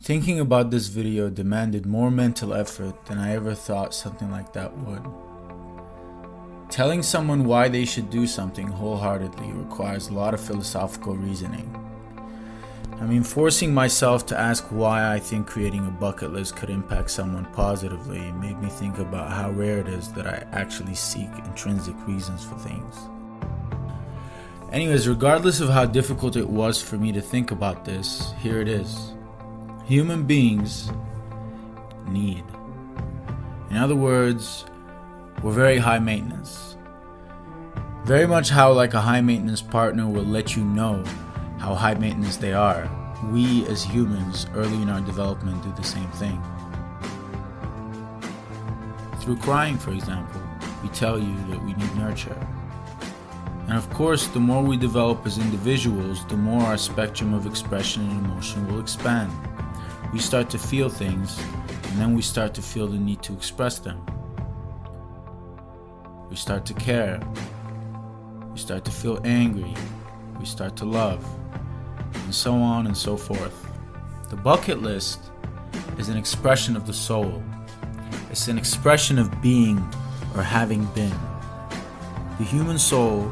Thinking about this video demanded more mental effort than I ever thought something like that would. Telling someone why they should do something wholeheartedly requires a lot of philosophical reasoning. Forcing myself to ask why I think creating a bucket list could impact someone positively made me think about how rare it is that I actually seek intrinsic reasons for things. Anyways, regardless of how difficult it was for me to think about this, here it is. Human beings need. In other words, we're very high maintenance. Very much how like a high maintenance partner will let you know how high maintenance they are. We as humans early in our development do the same thing. Through crying, for example, we tell you that we need nurture. And of course, the more we develop as individuals, the more our spectrum of expression and emotion will expand. We start to feel things, and then we start to feel the need to express them. We start to care. We start to feel angry. We start to love. And so on and so forth. The bucket list is an expression of the soul. It's an expression of being or having been. The human soul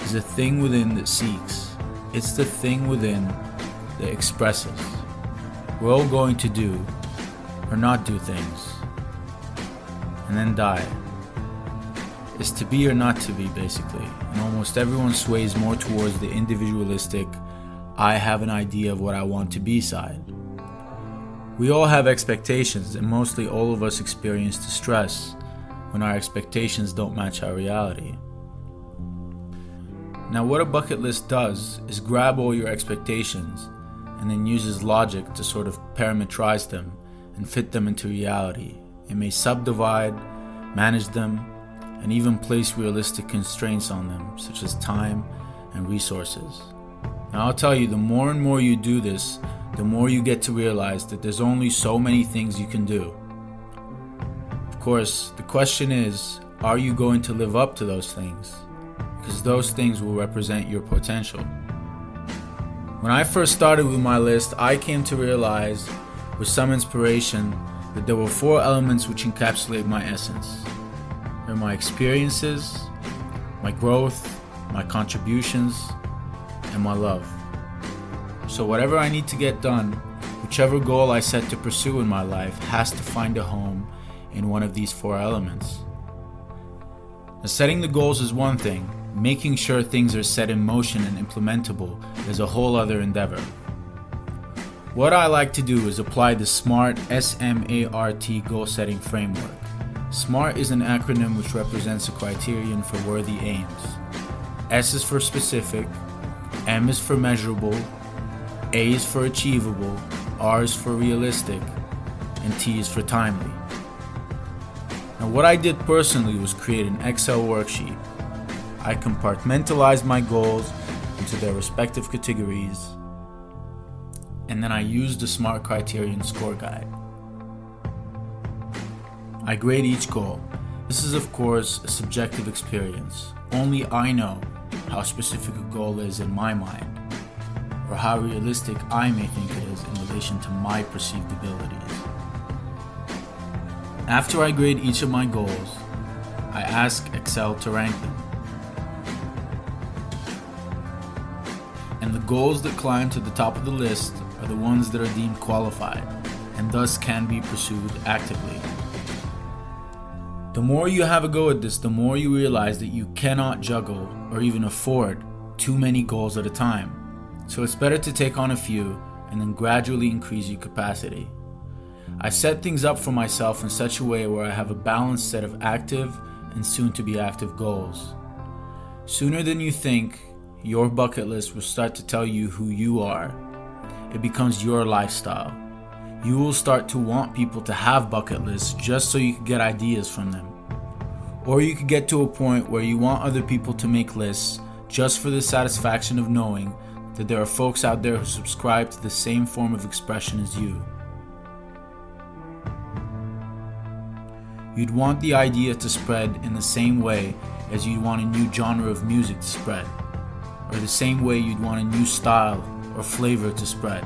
is a thing within that seeks. It's the thing within that expresses. We're all going to do or not do things and then die. It's to be or not to be, basically. And almost everyone sways more towards the individualistic, I have an idea of what I want to be side. We all have expectations, and mostly all of us experience distress when our expectations don't match our reality. Now, what a bucket list does is grab all your expectations and then uses logic to sort of parameterize them and fit them into reality. It may subdivide, manage them, and even place realistic constraints on them, such as time and resources. Now I'll tell you, the more and more you do this, the more you get to realize that there's only so many things you can do. Of course, the question is, are you going to live up to those things? Because those things will represent your potential. When I first started with my list, I came to realize, with some inspiration, that there were 4 elements which encapsulate my essence. They're my experiences, my growth, my contributions, and my love. So whatever I need to get done, whichever goal I set to pursue in my life, has to find a home in one of these 4 elements. Now, setting the goals is one thing. Making sure things are set in motion and implementable is a whole other endeavor. What I like to do is apply the SMART, S-M-A-R-T goal setting framework. SMART is an acronym which represents a criterion for worthy aims. S is for specific, M is for measurable, A is for achievable, R is for realistic, and T is for timely. Now, what I did personally was create an Excel worksheet. I compartmentalized my goals into their respective categories, and then I used the SMART criterion score guide. I grade each goal. This is, of course, a subjective experience. Only I know how specific a goal is in my mind, or how realistic I may think it is in relation to my perceived abilities. After I grade each of my goals, I ask Excel to rank them. And the goals that climb to the top of the list are the ones that are deemed qualified, and thus can be pursued actively. The more you have a go at this, the more you realize that you cannot juggle or even afford too many goals at a time. So it's better to take on a few and then gradually increase your capacity. I set things up for myself in such a way where I have a balanced set of active and soon to be active goals. Sooner than you think, your bucket list will start to tell you who you are. It becomes your lifestyle. You will start to want people to have bucket lists just so you can get ideas from them. Or you could get to a point where you want other people to make lists just for the satisfaction of knowing that there are folks out there who subscribe to the same form of expression as you. You'd want the idea to spread in the same way as you'd want a new genre of music to spread, or the same way you'd want a new style or flavor to spread.